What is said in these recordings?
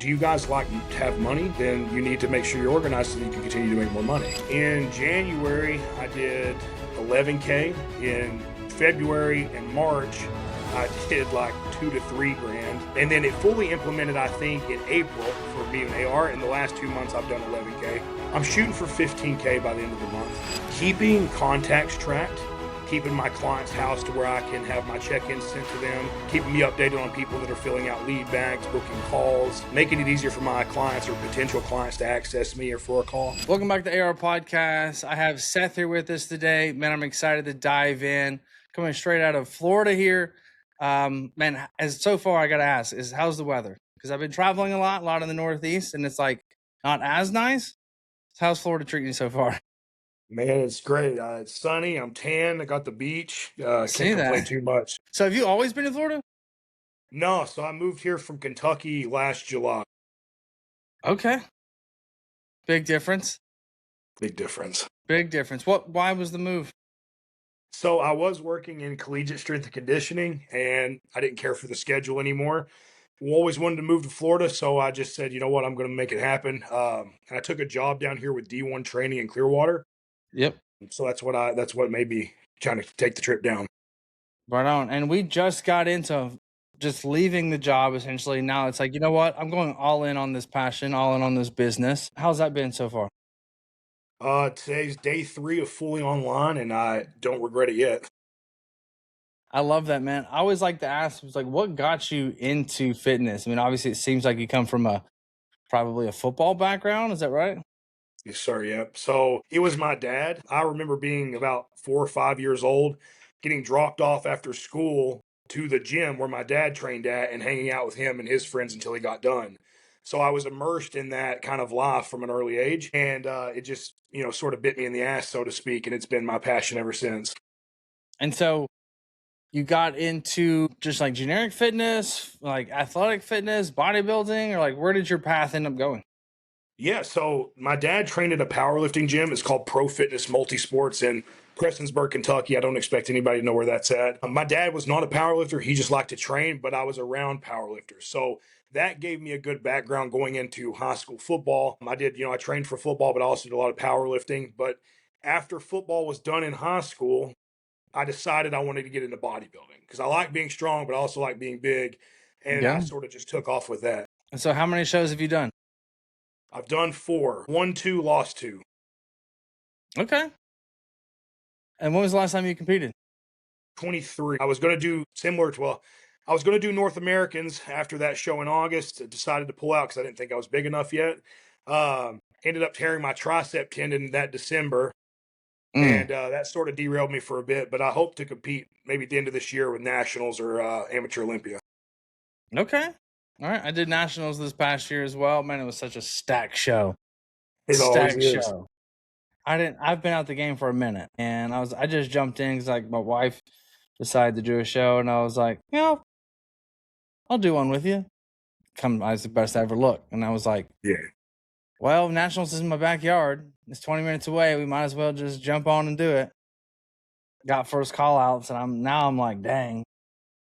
do you guys like to have money? Then you need to make sure you're organized so that you can continue to make more money. In January, I did 11K. In February and March, I did like 2 to 3 grand. And then it fully implemented, I think, in April for being an AR. In the last 2 months, I've done 11K. I'm shooting for 15K by the end of the month. Keeping contacts tracked, keeping my client's house to where I can have my check-ins sent to them, keeping me updated on people that are filling out lead bags, booking calls, making it easier for my clients or potential clients to access me or for a call. Welcome back to AR Podcast. I have Seth here with us today. Man, I'm excited to dive in. Coming straight out of Florida here. Man, as so far I got to ask is how's the weather? Because I've been traveling a lot in the Northeast, and it's like not as nice. How's Florida treating you so far? Man, it's great. It's sunny. I'm tan. I got the beach. Can't complain too much. So have you always been in Florida? No, so I moved here from Kentucky last July. Okay. Big difference. Big difference. Big difference. Why was the move? So I was working in collegiate strength and conditioning, and I didn't care for the schedule anymore. Always wanted to move to Florida, so I just said, you know what, I'm going to make it happen. And I took a job down here with D1 training in Clearwater. Yep. So that's what made me trying to take the trip down. Right on. And we just got into just leaving the job essentially. Now it's like, you know what? I'm going all in on this passion, all in on this business. How's that been so far? Today's day 3 of fully online, and I don't regret it yet. I love that, man. I always like to ask, was like, what got you into fitness? I mean, obviously it seems like you come from probably a football background. Is that right? Yes, sir. Yep. So it was my dad. I remember being about 4 or 5 years old, getting dropped off after school to the gym where my dad trained at and hanging out with him and his friends until he got done. So I was immersed in that kind of life from an early age, and it just, sort of bit me in the ass, so to speak, and it's been my passion ever since. And so you got into just like generic fitness, like athletic fitness, bodybuilding, or like where did your path end up going? Yeah, so my dad trained at a powerlifting gym. It's called Pro Fitness Multisports in Prestonsburg, Kentucky. I don't expect anybody to know where that's at. My dad was not a powerlifter. He just liked to train, but I was around powerlifters. So that gave me a good background going into high school football. I trained for football, but I also did a lot of powerlifting. But after football was done in high school, I decided I wanted to get into bodybuilding because I like being strong, but I also like being big. And I sort of just took off with that. And so how many shows have you done? I've done 4, won 2, lost 2. Okay. And when was the last time you competed? 23. I was going to do I was going to do North Americans after that show in August. I decided to pull out because I didn't think I was big enough yet. Ended up tearing my tricep tendon that December. And that sort of derailed me for a bit, but I hope to compete maybe at the end of this year with Nationals or Amateur Olympia. Okay. All right. I did Nationals this past year as well. Man, it was such a stacked show. It always is. I've been out the game for a minute, and I just jumped in because like my wife decided to do a show, and I was like, I'll do one with you. I was the best I ever looked. And I was like, yeah, well, Nationals is in my backyard. It's 20 minutes away. We might as well just jump on and do it. Got first call outs, and I'm like, dang.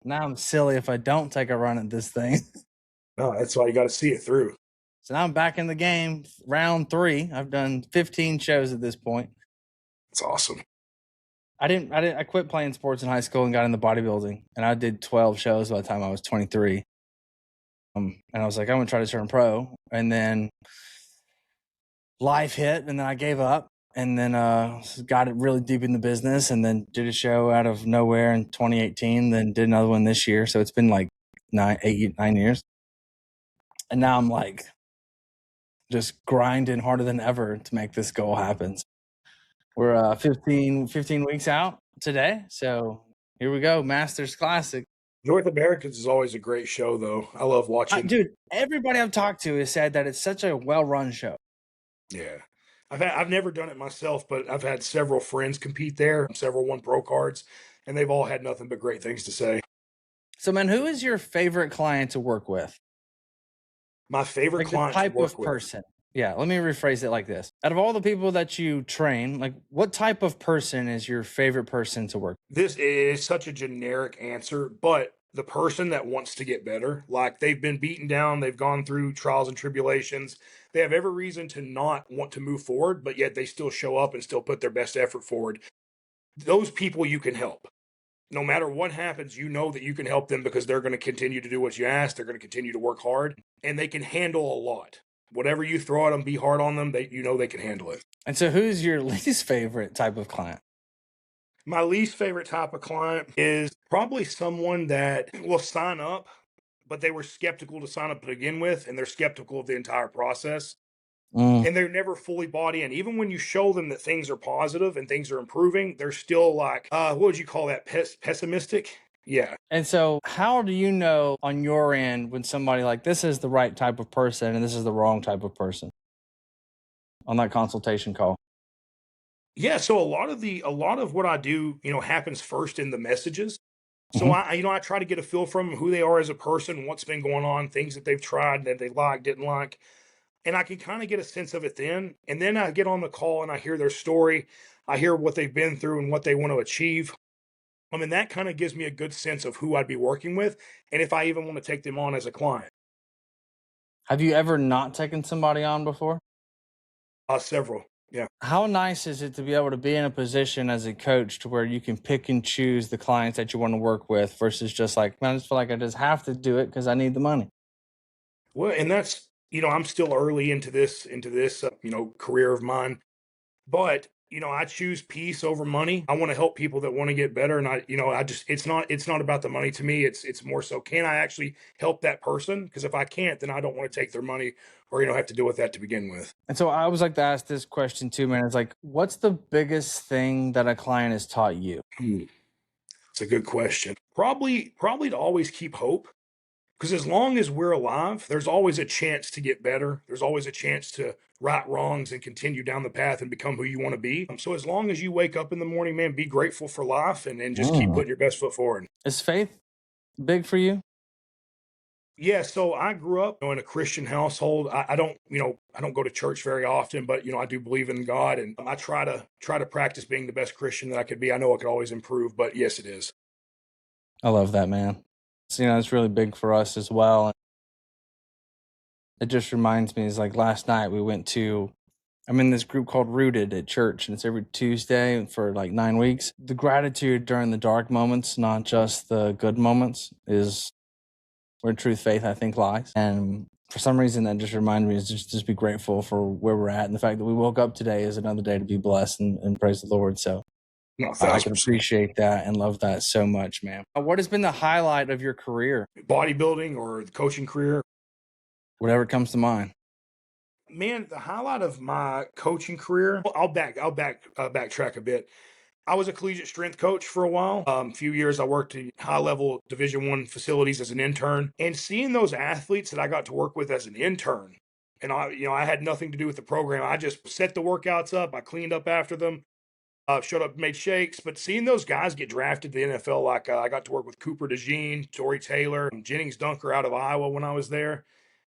Now I'm silly if I don't take a run at this thing. No, that's why you got to see it through. So now I'm back in the game, round 3. I've done 15 shows at this point. It's awesome. I quit playing sports in high school and got into bodybuilding, and I did 12 shows by the time I was 23. And I was like, I'm gonna try to turn pro, and then life hit, and then I gave up, and then got it really deep in the business, and then did a show out of nowhere in 2018, then did another one this year. So it's been like 9 years, and now I'm like just grinding harder than ever to make this goal happen. We're 15 weeks out today, so here we go, Masters Classic. North Americans is always a great show, though. I love watching. Dude, everybody I've talked to has said that it's such a well-run show. Yeah. I've never done it myself, but I've had several friends compete there, several won pro cards, and they've all had nothing but great things to say. So, man, who is your favorite client to work with? My favorite client type to work of with. person. Yeah, let me rephrase it like this. Out of all the people that you train, like what type of person is your favorite person to work with? This is such a generic answer, but the person that wants to get better. Like they've been beaten down, they've gone through trials and tribulations. They have every reason to not want to move forward, but yet they still show up and still put their best effort forward. Those people you can help. No matter what happens, you know that you can help them because they're going to continue to do what you ask. They're going to continue to work hard, and they can handle a lot. Whatever you throw at them, be hard on them. They can handle it. And so, who's your least favorite type of client? My least favorite type of client is probably someone that will sign up, but they were skeptical to sign up to begin with, and they're skeptical of the entire process. And they're never fully bought in. Even when you show them that things are positive and things are improving, they're still like, what would you call that? Pessimistic? Yeah. And so, how do you know on your end when somebody like this is the right type of person and this is the wrong type of person on that consultation call? Yeah, so a lot of what I do, happens first in the messages. So I try to get a feel from who they are as a person, what's been going on, things that they've tried that they like, didn't like, and I can kind of get a sense of it then. And then I get on the call and I hear their story, I hear what they've been through and what they want to achieve. I mean, that kind of gives me a good sense of who I'd be working with, and if I even want to take them on as a client. Have you ever not taken somebody on before? Several, yeah. How nice is it to be able to be in a position as a coach to where you can pick and choose the clients that you want to work with versus just like, man, I just feel like I just have to do it because I need the money. Well, and that's I'm still early into this career of mine, but I choose peace over money. I want to help people that want to get better, and I just it's not about the money to me. It's more so, can I actually help that person? Because if I can't, then I don't want to take their money or have to deal with that to begin with. And so I always like to ask this question too, man. It's like, what's the biggest thing that a client has taught you? It's a good question. Probably to always keep hope. Because as long as we're alive, there's always a chance to get better. There's always a chance to right wrongs and continue down the path and become who you want to be. So as long as you wake up in the morning, man, be grateful for life and just keep putting your best foot forward. Is faith big for you? Yeah, so I grew up in a Christian household. I don't, I don't go to church very often, but I do believe in God, and I try to practice being the best Christian that I could be. I know I could always improve, but yes, it is. I love that, man. So, it's really big for us as well. It just reminds me, is like last night I'm in this group called Rooted at church, and it's every Tuesday for like 9 weeks. The gratitude during the dark moments, not just the good moments, is where truth, faith, I think, lies. And for some reason, that just reminded me is just be grateful for where we're at. And the fact that we woke up today is another day to be blessed and praise the Lord. So No, I can appreciate that and love that so much, man. What has been the highlight of your career? Bodybuilding or the coaching career? Whatever comes to mind. Man, the highlight of my coaching career, I'll backtrack a bit. I was a collegiate strength coach for a while. A few years I worked in high level Division I facilities as an intern, and seeing those athletes that I got to work with as an intern, and I had nothing to do with the program. I just set the workouts up. I cleaned up after them. Showed up, made shakes, but seeing those guys get drafted to the NFL, like I got to work with Cooper DeJean, Torrey Taylor, Jennings Dunker out of Iowa when I was there,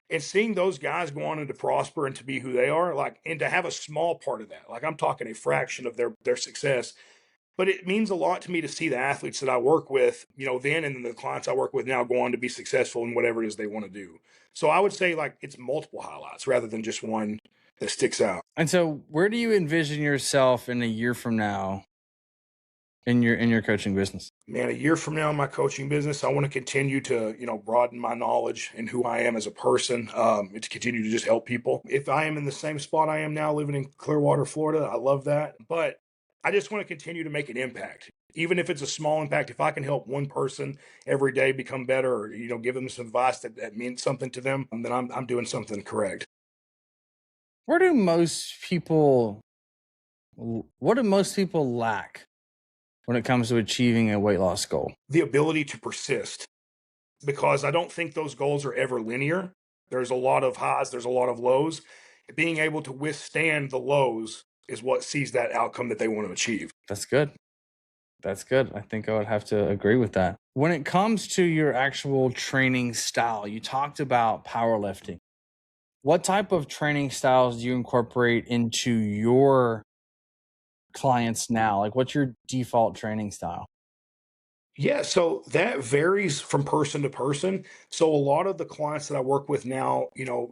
and seeing those guys go on and to prosper and to be who they are, like, and to have a small part of that, like I'm talking a fraction of their success, but it means a lot to me to see the athletes that I work with, then and then the clients I work with now go on to be successful in whatever it is they want to do. So I would say like it's multiple highlights rather than just one that sticks out. And so where do you envision yourself in a year from now in your coaching business? Man, a year from now in my coaching business, I want to continue to, broaden my knowledge and who I am as a person, and to continue to just help people. If I am in the same spot I am now living in Clearwater, Florida, I love that. But I just want to continue to make an impact. Even if it's a small impact, if I can help one person every day become better or, give them some advice that means something to them, then I'm doing something correct. What do most people lack when it comes to achieving a weight loss goal? The ability to persist, because I don't think those goals are ever linear. There's a lot of highs, there's a lot of lows. Being able to withstand the lows is what sees that outcome that they want to achieve. That's good. That's good. I think I would have to agree with that. When it comes to your actual training style, you talked about powerlifting. What type of training styles do you incorporate into your clients now? Like, what's your default training style? Yeah, so that varies from person to person. So a lot of the clients that I work with now,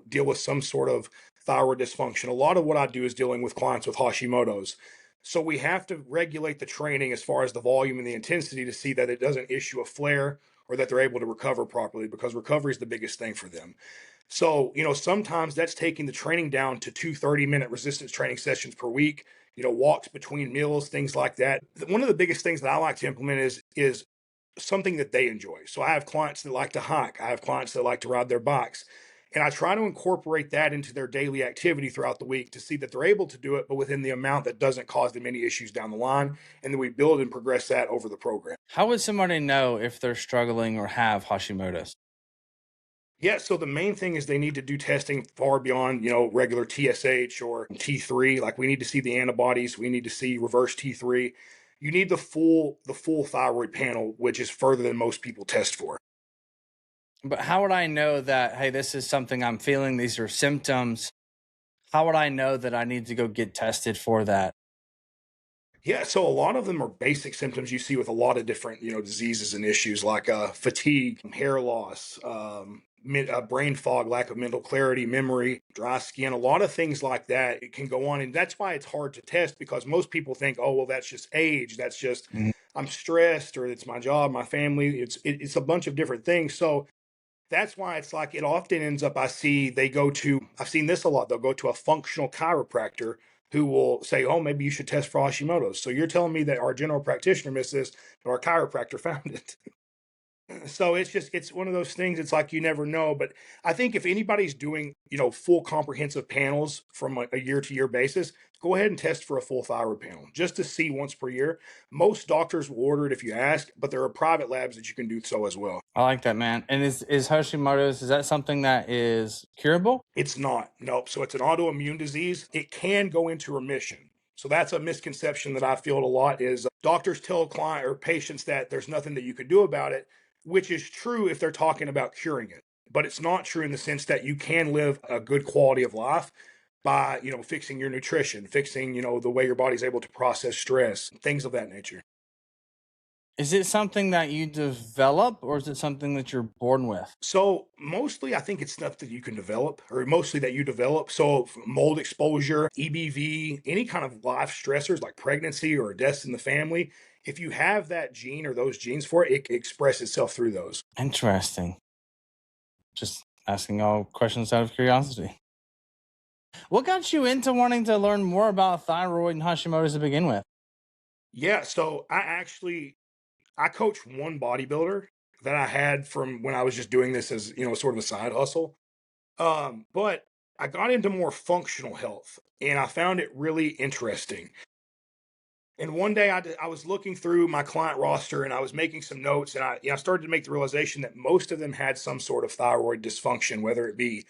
deal with some sort of thyroid dysfunction. A lot of what I do is dealing with clients with Hashimoto's. So we have to regulate the training as far as the volume and the intensity to see that it doesn't issue a flare or that they're able to recover properly because recovery is the biggest thing for them. So, sometimes that's taking the training down to two 30-minute resistance training sessions per week, walks between meals, things like that. One of the biggest things that I like to implement is something that they enjoy. So I have clients that like to hike. I have clients that like to ride their bikes. And I try to incorporate that into their daily activity throughout the week to see that they're able to do it, but within the amount that doesn't cause them any issues down the line. And then we build and progress that over the program. How would somebody know if they're struggling or have Hashimoto's? Yeah, so the main thing is they need to do testing far beyond, regular TSH or T3. Like we need to see the antibodies, we need to see reverse T3. You need the full thyroid panel, which is further than most people test for. But how would I know that, hey, this is something I'm feeling, these are symptoms? How would I know that I need to go get tested for that? Yeah, so a lot of them are basic symptoms you see with a lot of different, diseases and issues like fatigue, hair loss, brain fog, lack of mental clarity, memory, dry skin, a lot of things like that. It can go on, and that's why it's hard to test because most people think, oh, well, that's just age, that's just Mhm. I'm stressed, or it's my job, my family. It's a bunch of different things. So that's why it's like it often ends up, I've seen this a lot. They'll go to a functional chiropractor who will say, oh, maybe you should test for Hashimoto's. So you're telling me that our general practitioner missed this, but our chiropractor found it. So it's one of those things. It's like you never know. But I think if anybody's doing, full comprehensive panels from a year to year basis, go ahead and test for a full thyroid panel just to see once per year. Most doctors will order it if you ask, but there are private labs that you can do so as well. I like that, man. And is Hashimoto's, is that something that is curable? It's not. Nope. So it's an autoimmune disease. It can go into remission. So that's a misconception that I feel a lot is doctors tell client or patients that there's nothing that you could do about it, which is true if they're talking about curing it. But it's not true in the sense that you can live a good quality of life by, fixing your nutrition, fixing, the way your body's able to process stress, things of that nature. Is it something that you develop or is it something that you're born with? So mostly, I think it's stuff that you can develop, or mostly that you develop. So mold exposure, EBV, any kind of life stressors like pregnancy or deaths in the family. If you have that gene or those genes for it, it can express itself through those. Interesting. Just asking all questions out of curiosity. What got you into wanting to learn more about thyroid and Hashimoto's to begin with? Yeah. So I coach one bodybuilder that I had from when I was just doing this as sort of a side hustle. But I got into more functional health, and I found it really interesting. And one day I was looking through my client roster and I was making some notes, and I started to make the realization that most of them had some sort of thyroid dysfunction, whether it be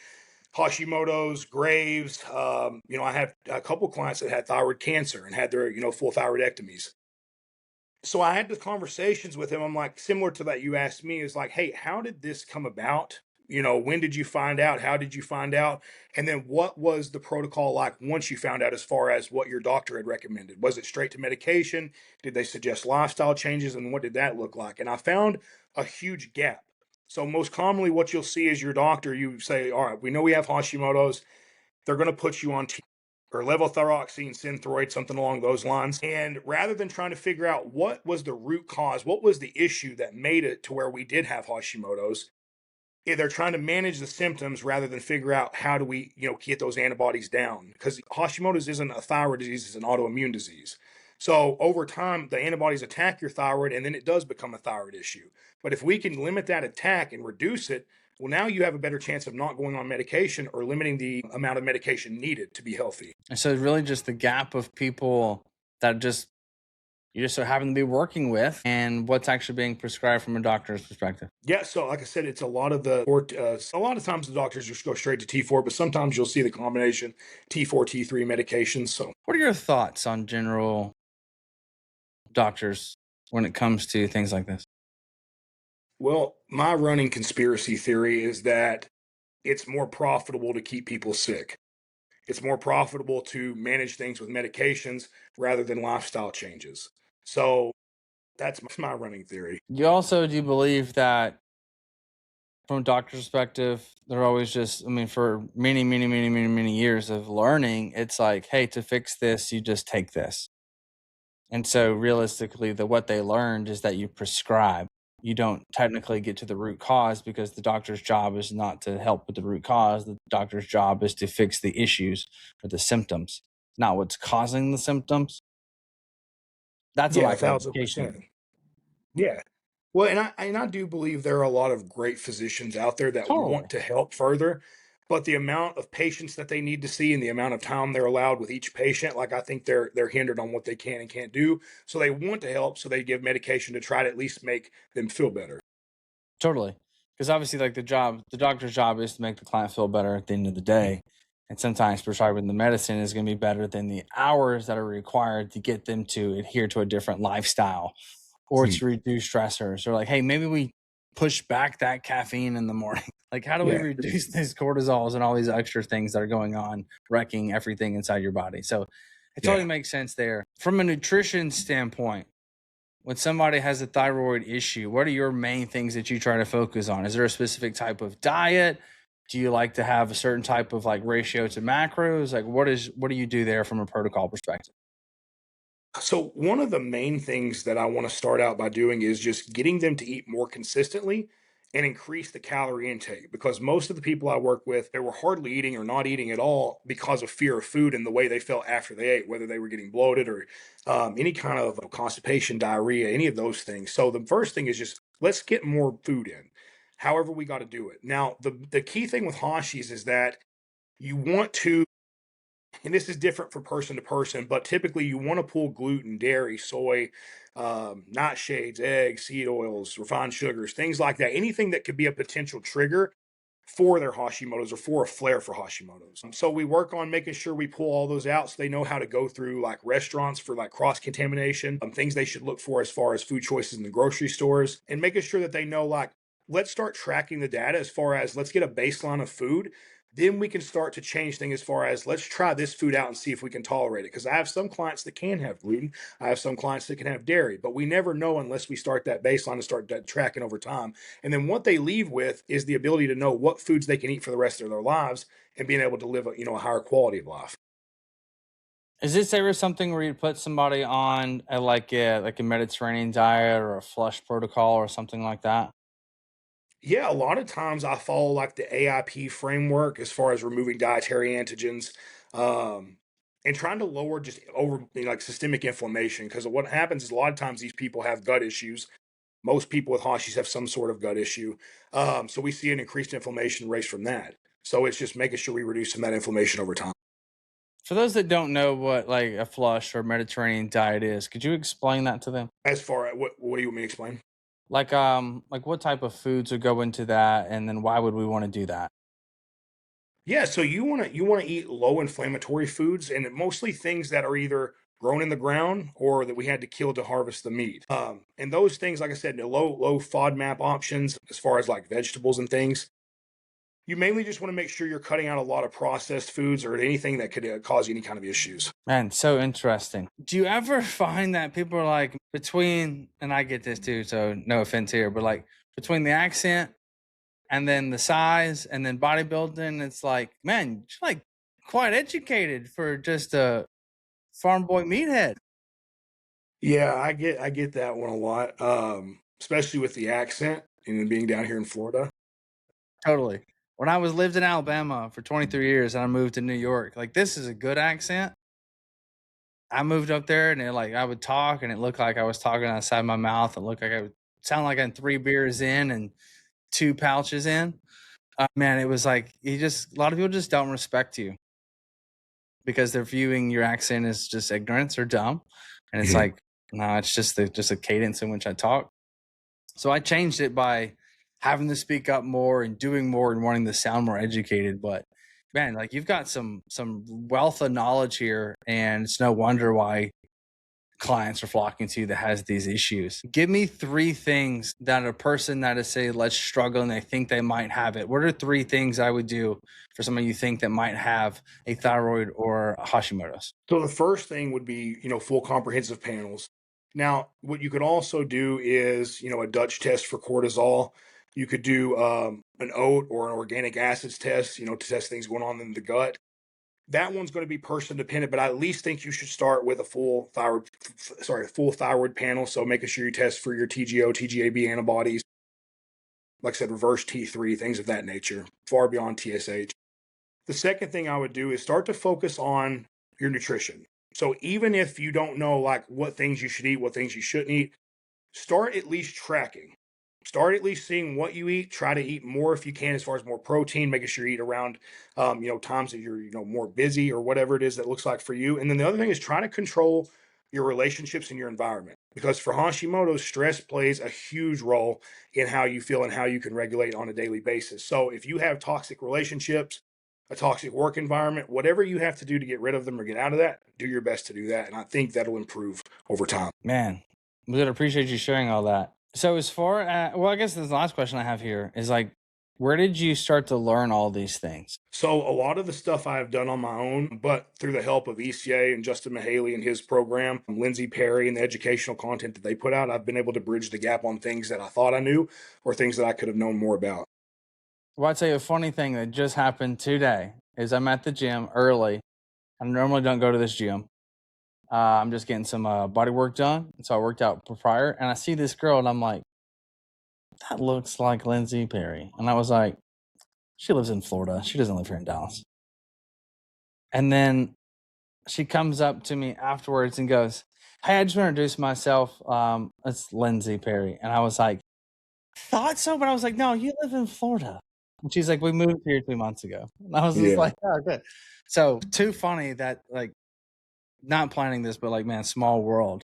Hashimoto's, Graves. I have a couple clients that had thyroid cancer and had their full thyroidectomies. So I had the conversations with him. I'm like, similar to that you asked me, is like, hey, how did this come about? When did you find out? How did you find out? And then what was the protocol like once you found out as far as what your doctor had recommended? Was it straight to medication? Did they suggest lifestyle changes? And what did that look like? And I found a huge gap. So most commonly what you'll see is your doctor, you say, all right, we know we have Hashimoto's. They're going to put you on or levothyroxine, synthroid, something along those lines. And rather than trying to figure out what was the root cause, what was the issue that made it to where we did have Hashimoto's, they're trying to manage the symptoms rather than figure out how do we, get those antibodies down. Because Hashimoto's isn't a thyroid disease, it's an autoimmune disease. So over time, the antibodies attack your thyroid and then it does become a thyroid issue. But if we can limit that attack and reduce it, well, now you have a better chance of not going on medication or limiting the amount of medication needed to be healthy. And so it's really just the gap of people that just you just so happen to be working with and what's actually being prescribed from a doctor's perspective. Yeah, so like I said, it's a lot of a lot of times the doctors just go straight to T4, but sometimes you'll see the combination T4, T3 medications. So, What are your thoughts on general doctors when it comes to things like this? well, my running conspiracy theory is that it's more profitable to keep people sick. It's more profitable to manage things with medications rather than lifestyle changes. So, That's my running theory. You also do believe that from a doctor's perspective, they're always just, I mean, for many, many, many, many, many years of learning, it's like, hey, to fix this, you just take this. And so realistically, what they learned is that you prescribe. You don't technically get to the root cause because the doctor's job is not to help with the root cause. The doctor's job is to fix the issues or the symptoms, not what's causing the symptoms. That's a Yeah, a lack of thousand education. percent. Yeah. Well, and I do believe there are a lot of great physicians out there that Totally. want to help further, but the amount of patients that they need to see and the amount of time they're allowed with each patient, like I think they're hindered on what they can and can't do. So they want to help, so they give medication to try to at least make them feel better. Totally. Because obviously, like the doctor's job is to make the client feel better at the end of the day. And sometimes prescribing the medicine is going to be better than the hours that are required to get them to adhere to a different lifestyle or Hmm. to reduce stressors. Or like, hey, maybe we push back that caffeine in the morning. Like, how do we Yeah. reduce these cortisols and all these extra things that are going on, wrecking everything inside your body? So it totally Yeah. makes sense there. From a nutrition standpoint, when somebody has a thyroid issue, what are your main things that you try to focus on? Is there a specific type of diet? Do you like to have a certain type of like ratio to macros? Like what do you do there from a protocol perspective? So one of the main things that I want to start out by doing is just getting them to eat more consistently and increase the calorie intake, because most of the people I work with, they were hardly eating or not eating at all because of fear of food and the way they felt after they ate, whether they were getting bloated or any kind of constipation, diarrhea, any of those things. So the first thing is just let's get more food in. However, we got to do it. Now, the key thing with Hashis is that you want to, and this is different from person to person, but typically you want to pull gluten, dairy, soy, nightshades, eggs, seed oils, refined sugars, things like that. Anything that could be a potential trigger for their Hashimoto's or for a flare for Hashimoto's. So we work on making sure we pull all those out so they know how to go through like restaurants for like cross contamination, things they should look for as far as food choices in the grocery stores, and making sure that they know like, let's start tracking the data as far as let's get a baseline of food. Then we can start to change things as far as let's try this food out and see if we can tolerate it. Because I have some clients that can have gluten, I have some clients that can have dairy, but we never know unless we start that baseline and start that tracking over time. And then what they leave with is the ability to know what foods they can eat for the rest of their lives and being able to live a higher quality of life. Is this ever something where you put somebody on a Mediterranean diet or a flush protocol or something like that? Yeah, a lot of times I follow like the AIP framework as far as removing dietary antigens, um, and trying to lower just like systemic inflammation. Because what happens is a lot of times these people have gut issues. Most people with Hashis have some sort of gut issue. So we see an increased inflammation rates from that. So it's just making sure we reduce some of that inflammation over time. For those that don't know what like a flush or Mediterranean diet is, could you explain that to them? As far as what do you want me to explain? Like what type of foods would go into that, and then why would we want to do that? Yeah, so you want to eat low inflammatory foods and mostly things that are either grown in the ground or that we had to kill to harvest the meat. And those things, like I said, the low FODMAP options as far as like vegetables and things. You mainly just want to make sure you're cutting out a lot of processed foods or anything that could cause you any kind of issues. Man, so interesting. Do you ever find that people are like between, and I get this too, so no offense here, but like between the accent and then the size and then bodybuilding, it's like, man, you're like quite educated for just a farm boy meathead. Yeah, I get that one a lot, especially with the accent and then being down here in Florida. Totally. When I was lived in Alabama for 23 years and I moved to New York, like this is a good accent. I moved up there and I would talk and it looked like I was talking outside my mouth. It looked like I would sound like I'm 3 beers in and 2 pouches in. Man, it was like a lot of people just don't respect you because they're viewing your accent as just ignorance or dumb. And it's Mhm. like, no, it's just a cadence in which I talk. So I changed it by having to speak up more and doing more and wanting to sound more educated. But man, like you've got some wealth of knowledge here, and it's no wonder why clients are flocking to you that has these issues. Give me 3 things that a person that is say let's struggle and they think they might have it. What are 3 things I would do for somebody you think that might have a thyroid or a Hashimoto's? So the first thing would be, full comprehensive panels. Now, what you could also do is, a Dutch test for cortisol. You could do an oat or an organic acids test, to test things going on in the gut. That one's going to be person dependent, but I at least think you should start with a full thyroid panel. So making sure you test for your TGO, TGAB antibodies, like I said, reverse T3, things of that nature, far beyond TSH. The second thing I would do is start to focus on your nutrition. So even if you don't know like what things you should eat, what things you shouldn't eat, start at least tracking. Start at least seeing what you eat. Try to eat more if you can, as far as more protein, making sure you eat around, times that you're, more busy or whatever it is that looks like for you. And then the other thing is try to control your relationships and your environment. Because for Hashimoto, stress plays a huge role in how you feel and how you can regulate on a daily basis. So if you have toxic relationships, a toxic work environment, whatever you have to do to get rid of them or get out of that, do your best to do that. And I think that'll improve over time. Man, good. Appreciate you sharing all that. So as far as, well, I guess the last question I have here is like, where did you start to learn all these things? So a lot of the stuff I have done on my own, but through the help of ECA and Justin Mahaley and his program, Lindsay Perry and the educational content that they put out, I've been able to bridge the gap on things that I thought I knew or things that I could have known more about. Well, I'd say a funny thing that just happened today is I'm at the gym early. I normally don't go to this gym. I'm just getting some body work done. So I worked out prior and I see this girl and I'm like, that looks like Lindsay Perry. And I was like, she lives in Florida. She doesn't live here in Dallas. And then she comes up to me afterwards and goes, hey, I just want to introduce myself. It's Lindsay Perry. And I was like, thought so, but I was like, no, you live in Florida. And she's like, we moved here 2 months ago. And I was just like, oh, good. So too funny that like not planning this, but like, man, small world.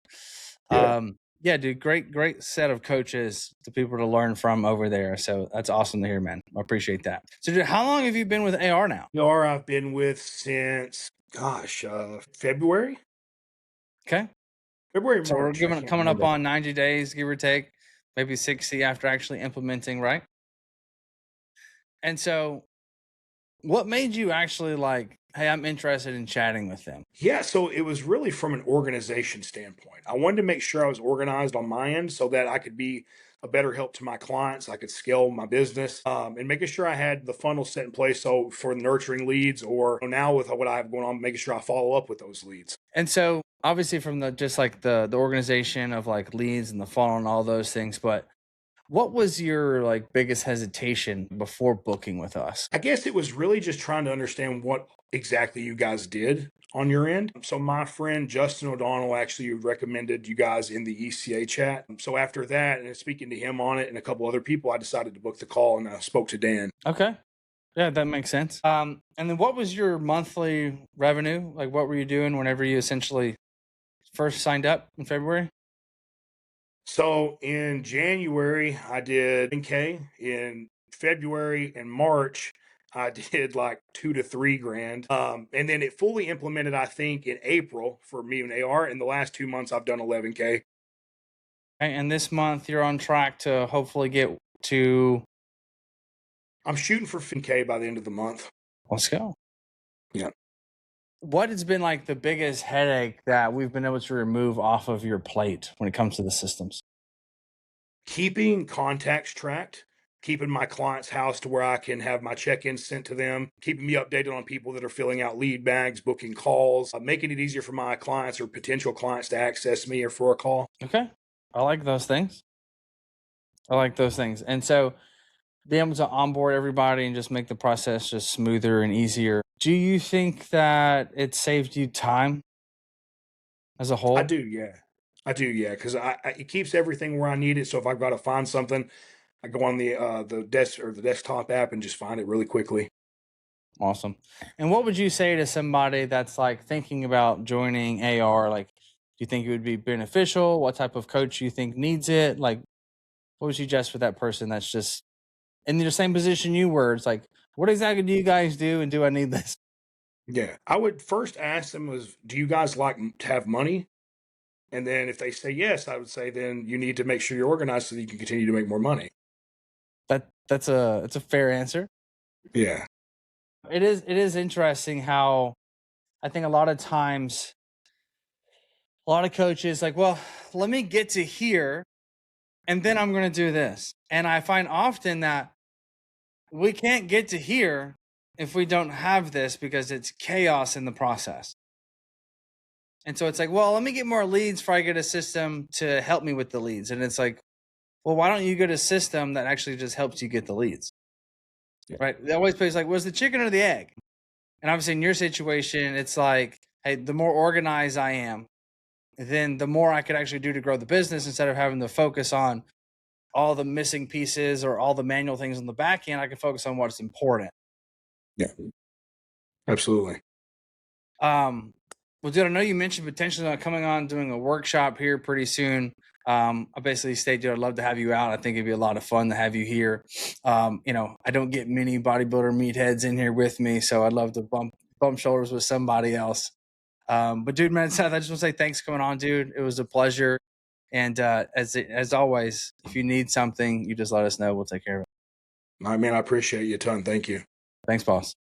Yeah, dude, great set of coaches, the people to learn from over there. So that's awesome to hear, man. I appreciate that. So dude, how long have you been with AR now? AR I've been with since, February. Okay. February, So we're March. I can't coming up remember. on 90 days, give or take, maybe 60 after actually implementing, right? And so what made you actually like, hey, I'm interested in chatting with them? Yeah, so it was really from an organization standpoint. I wanted to make sure I was organized on my end so that I could be a better help to my clients. I could scale my business, and making sure I had the funnel set in place. So for nurturing leads, or now with what I have going on, making sure I follow up with those leads. And so obviously from the just like the organization of like leads and the funnel and all those things, but what was your like biggest hesitation before booking with us? I guess it was really just trying to understand what exactly you guys did on your end. So my friend Justin O'Donnell actually recommended you guys in the ECA chat. So after that, and speaking to him on it and a couple other people, I decided to book the call and I spoke to Dan. Okay. Yeah, that makes sense. And then what was your monthly revenue? Like what were you doing whenever you essentially first signed up in February? So in January, I did 10K. In February and March, I did like 2 to 3 grand. And then it fully implemented, I think, in April for me and AR. In the last 2 months, I've done 11K. And this month you're on track to hopefully get to. I'm shooting for 10K by the end of the month. Let's go. Yeah. What has been like the biggest headache that we've been able to remove off of your plate when it comes to the systems? Keeping contacts tracked, keeping my client's house to where I can have my check-ins sent to them, keeping me updated on people that are filling out lead bags, booking calls, making it easier for my clients or potential clients to access me or for a call. Okay. I like those things. And so being able to onboard everybody and just make the process just smoother and easier. Do you think that it saved you time as a whole? I do, yeah. Because it keeps everything where I need it. So if I've got to find something, I go on the desk or the desktop app and just find it really quickly. Awesome. And what would you say to somebody that's like thinking about joining AR? Like, do you think it would be beneficial? What type of coach you think needs it? Like, what would you suggest for that person that's just in the same position you were? It's like, what exactly do you guys do, and do I need this? Yeah. I would first ask them do you guys like to have money? And then if they say yes, I would say then you need to make sure you're organized so that you can continue to make more money. It's a fair answer. Yeah. It is interesting how I think a lot of times, lot of coaches like, well, let me get to here and then I'm going to do this. And I find often that we can't get to here if we don't have this because it's chaos in the process. And so it's like, well, let me get more leads before I get a system to help me with the leads. And it's like, well, why don't you get a system that actually just helps you get the leads? Yeah. Right? They always plays like, was the chicken or the egg? And obviously in your situation, it's like, hey, the more organized I am, then the more I could actually do to grow the business instead of having to focus on all the missing pieces or all the manual things on the back end. I can focus on what's important. Yeah, absolutely. Well, dude, I know you mentioned potentially coming on doing a workshop here pretty soon. I basically stated, dude, I'd love to have you out. I think it'd be a lot of fun to have you here. I don't get many bodybuilder meatheads in here with me, so I'd love to bump shoulders with somebody else. But dude, man, Seth, I just want to say thanks for coming on, dude. It was a pleasure. And as always, if you need something, you just let us know. We'll take care of it. I mean, I appreciate you a ton. Thank you. Thanks, boss.